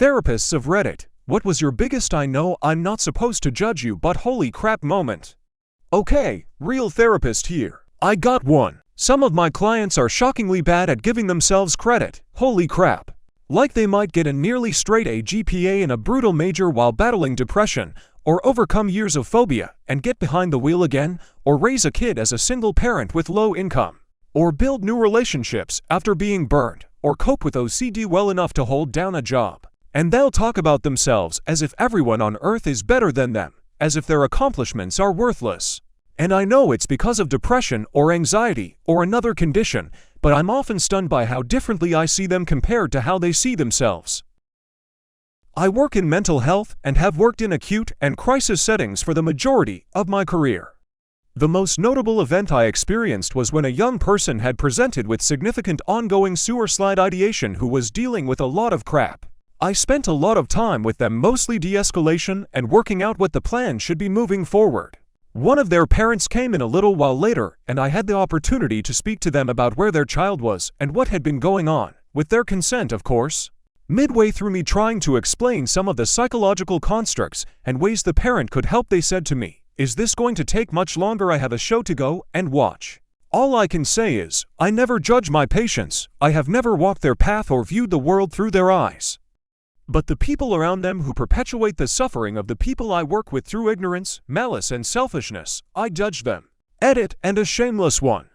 Therapists of Reddit, what was your biggest "I know I'm not supposed to judge you but holy crap" moment? Okay, real therapist here. I got one. Some of my clients are shockingly bad at giving themselves credit. Holy crap. Like they might get a nearly straight A GPA in a brutal major while battling depression, or overcome years of phobia and get behind the wheel again, or raise a kid as a single parent with low income, or build new relationships after being burned, or cope with OCD well enough to hold down a job. And they'll talk about themselves as if everyone on earth is better than them, as if their accomplishments are worthless. And I know it's because of depression or anxiety or another condition, but I'm often stunned by how differently I see them compared to how they see themselves. I work in mental health and have worked in acute and crisis settings for the majority of my career. The most notable event I experienced was when a young person had presented with significant ongoing suicide ideation who was dealing with a lot of crap. I spent a lot of time with them, mostly de-escalation and working out what the plan should be moving forward. One of their parents came in a little while later, and I had the opportunity to speak to them about where their child was and what had been going on, with their consent, of course. Midway through me trying to explain some of the psychological constructs and ways the parent could help, they said to me, "Is this going to take much longer? I have a show to go and watch." All I can say is, I never judge my patients. I have never walked their path or viewed the world through their eyes. But the people around them who perpetuate the suffering of the people I work with through ignorance, malice, and selfishness, I judge them. Edit, and a shameless one.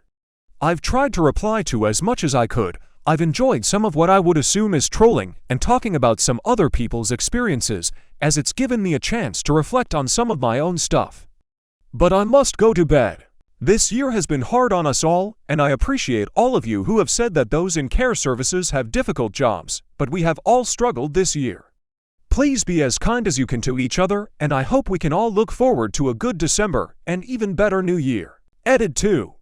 I've tried to reply to as much as I could. I've enjoyed some of what I would assume is trolling and talking about some other people's experiences, as it's given me a chance to reflect on some of my own stuff. But I must go to bed. This year has been hard on us all, and I appreciate all of you who have said that those in care services have difficult jobs, but we have all struggled this year. Please be as kind as you can to each other, and I hope we can all look forward to a good December and even better New Year. Edit 2.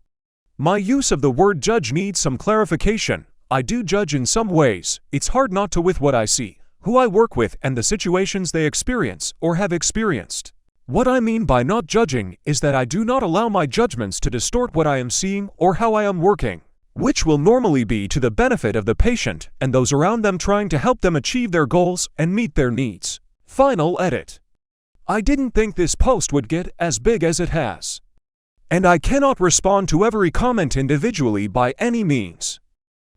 My use of the word judge needs some clarification. I do judge in some ways. It's hard not to with what I see, who I work with, and the situations they experience or have experienced. What I mean by not judging is that I do not allow my judgments to distort what I am seeing or how I am working, which will normally be to the benefit of the patient and those around them, trying to help them achieve their goals and meet their needs. Final edit. I didn't think this post would get as big as it has. And I cannot respond to every comment individually by any means.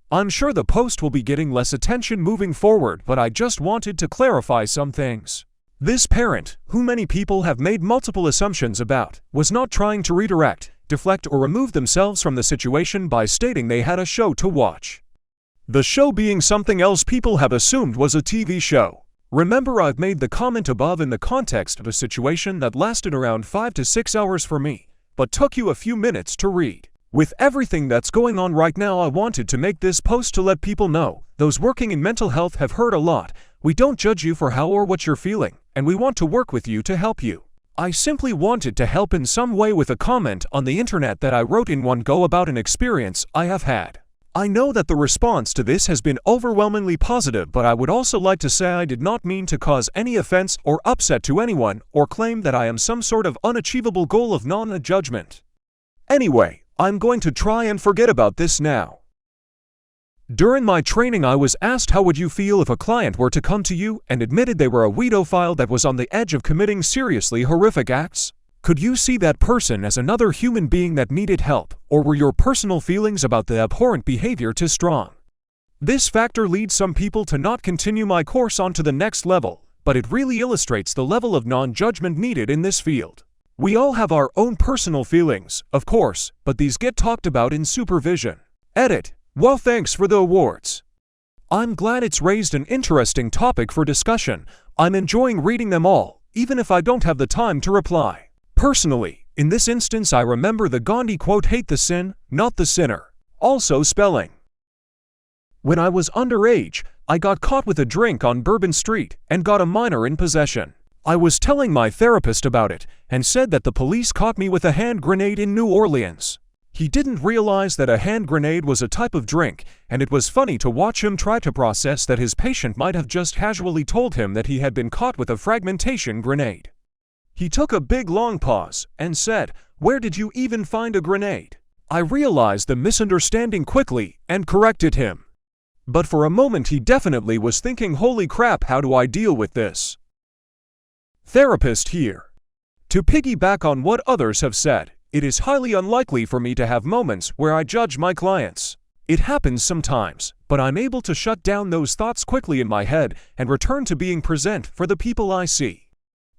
I'm sure the post will be getting less attention moving forward, but I just wanted to clarify some things. This parent, who many people have made multiple assumptions about, was not trying to redirect, deflect, or remove themselves from the situation by stating they had a show to watch. The show being something else people have assumed was a TV show. Remember, I've made the comment above in the context of a situation that lasted around 5 to 6 hours for me, but took you a few minutes to read. With everything that's going on right now, I wanted to make this post to let people know, those working in mental health have heard a lot. We don't judge you for how or what you're feeling, and we want to work with you to help you. I simply wanted to help in some way with a comment on the internet that I wrote in one go about an experience I have had. I know that the response to this has been overwhelmingly positive, but I would also like to say I did not mean to cause any offense or upset to anyone or claim that I am some sort of unachievable goal of non-judgment. Anyway, I'm going to try and forget about this now. During my training, I was asked how would you feel if a client were to come to you and admitted they were a pedophile that was on the edge of committing seriously horrific acts? Could you see that person as another human being that needed help, or were your personal feelings about the abhorrent behavior too strong? This factor leads some people to not continue my course on to the next level, but it really illustrates the level of non-judgment needed in this field. We all have our own personal feelings, of course, but these get talked about in supervision. Edit. Well, thanks for the awards. I'm glad it's raised an interesting topic for discussion. I'm enjoying reading them all, even if I don't have the time to reply. Personally, in this instance, I remember the Gandhi quote, "Hate the sin, not the sinner." Also spelling. When I was underage, I got caught with a drink on Bourbon Street and got a minor in possession. I was telling my therapist about it and said that the police caught me with a hand grenade in New Orleans. He didn't realize that a hand grenade was a type of drink, and it was funny to watch him try to process that his patient might have just casually told him that he had been caught with a fragmentation grenade. He took a big long pause and said, "Where did you even find a grenade?" I realized the misunderstanding quickly and corrected him. But for a moment he definitely was thinking, holy crap, how do I deal with this? Therapist here. To piggyback on what others have said, it is highly unlikely for me to have moments where I judge my clients. It happens sometimes, but I'm able to shut down those thoughts quickly in my head and return to being present for the people I see.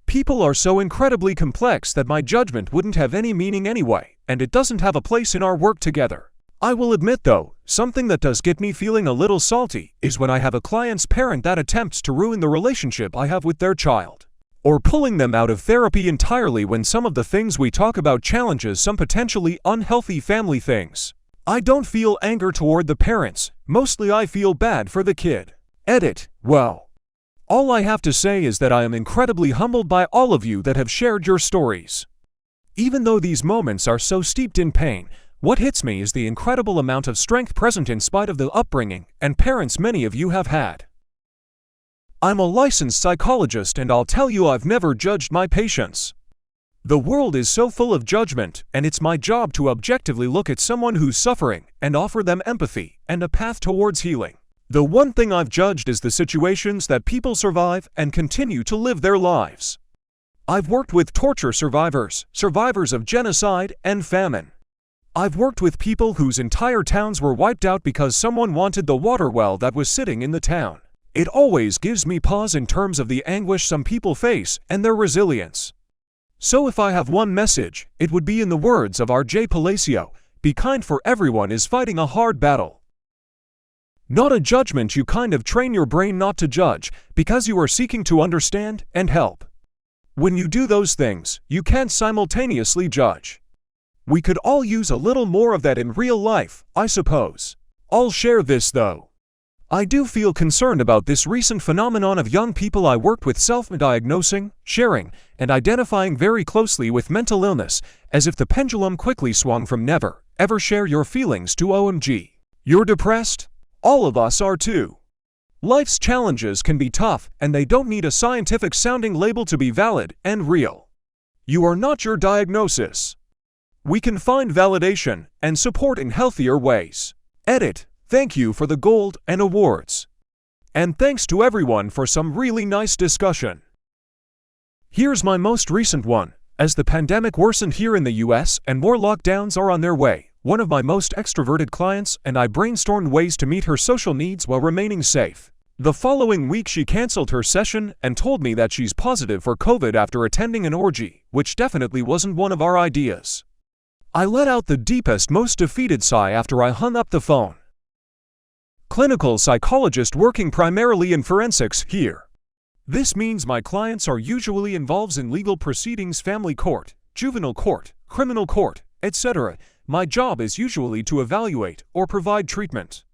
People are so incredibly complex that my judgment wouldn't have any meaning anyway, and it doesn't have a place in our work together. I will admit though, something that does get me feeling a little salty is when I have a client's parent that attempts to ruin the relationship I have with their child. Or pulling them out of therapy entirely when some of the things we talk about challenges some potentially unhealthy family things. I don't feel anger toward the parents, mostly I feel bad for the kid. Edit. Well, all I have to say is that I am incredibly humbled by all of you that have shared your stories. Even though these moments are so steeped in pain, what hits me is the incredible amount of strength present in spite of the upbringing and parents many of you have had. I'm a licensed psychologist and I'll tell you I've never judged my patients. The world is so full of judgment, and it's my job to objectively look at someone who's suffering and offer them empathy and a path towards healing. The one thing I've judged is the situations that people survive and continue to live their lives. I've worked with torture survivors, survivors of genocide and famine. I've worked with people whose entire towns were wiped out because someone wanted the water well that was sitting in the town. It always gives me pause in terms of the anguish some people face and their resilience. So if I have one message, it would be in the words of R.J. Palacio, be kind, for everyone is fighting a hard battle. Not a judgment, you kind of train your brain not to judge because you are seeking to understand and help. When you do those things, you can't simultaneously judge. We could all use a little more of that in real life, I suppose. I'll share this though. I do feel concerned about this recent phenomenon of young people I worked with self-diagnosing, sharing, and identifying very closely with mental illness, as if the pendulum quickly swung from never, ever share your feelings to OMG. You're depressed? All of us are too. Life's challenges can be tough, and they don't need a scientific-sounding label to be valid and real. You are not your diagnosis. We can find validation and support in healthier ways. Edit. Thank you for the gold and awards. And thanks to everyone for some really nice discussion. Here's my most recent one. As the pandemic worsened here in the US and more lockdowns are on their way, one of my most extroverted clients and I brainstormed ways to meet her social needs while remaining safe. The following week she canceled her session and told me that she's positive for COVID after attending an orgy, which definitely wasn't one of our ideas. I let out the deepest, most defeated sigh after I hung up the phone. Clinical psychologist working primarily in forensics here. This means my clients are usually involved in legal proceedings, family court, juvenile court, criminal court, etc. My job is usually to evaluate or provide treatment.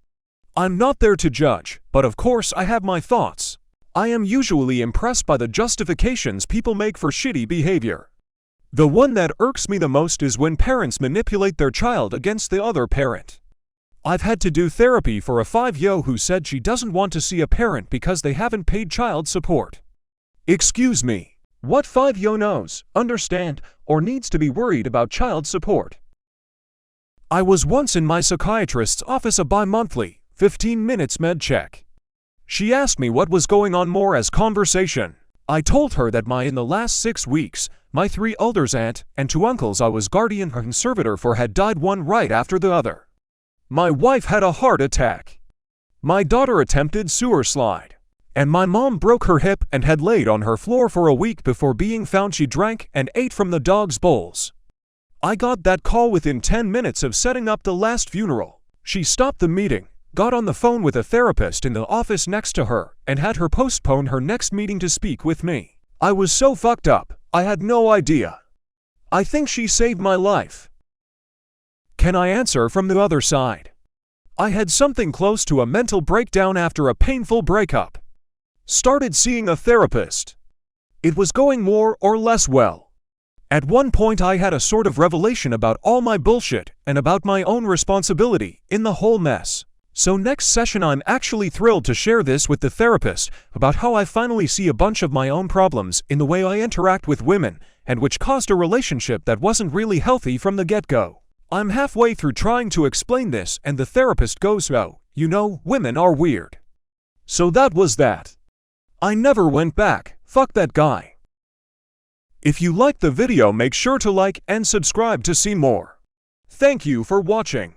I'm not there to judge, but of course I have my thoughts. I am usually impressed by the justifications people make for shitty behavior. The one that irks me the most is when parents manipulate their child against the other parent. I've had to do therapy for a 5-year-old who said she doesn't want to see a parent because they haven't paid child support. Excuse me, what 5-year-old knows, understand, or needs to be worried about child support? I was once in my psychiatrist's office a bi-monthly, 15 minutes med check. She asked me what was going on more as conversation. I told her that in the last 6 weeks, my 3 elders aunt and 2 uncles I was guardian or conservator for had died one right after the other. My wife had a heart attack. My daughter attempted sewer slide. And my mom broke her hip and had laid on her floor for a week before being found she drank and ate from the dog's bowls. I got that call within 10 minutes of setting up the last funeral. She stopped the meeting, got on the phone with a therapist in the office next to her, and had her postpone her next meeting to speak with me. I was so fucked up, I had no idea. I think she saved my life. Can I answer from the other side? I had something close to a mental breakdown after a painful breakup. Started seeing a therapist. It was going more or less well. At one point I had a sort of revelation about all my bullshit and about my own responsibility in the whole mess. So next session I'm actually thrilled to share this with the therapist about how I finally see a bunch of my own problems in the way I interact with women and which caused a relationship that wasn't really healthy from the get-go. I'm halfway through trying to explain this and the therapist goes, "Oh, You know, women are weird. So that was that. I never went back. Fuck that guy. If you liked the video, make sure to like and subscribe to see more. Thank you for watching.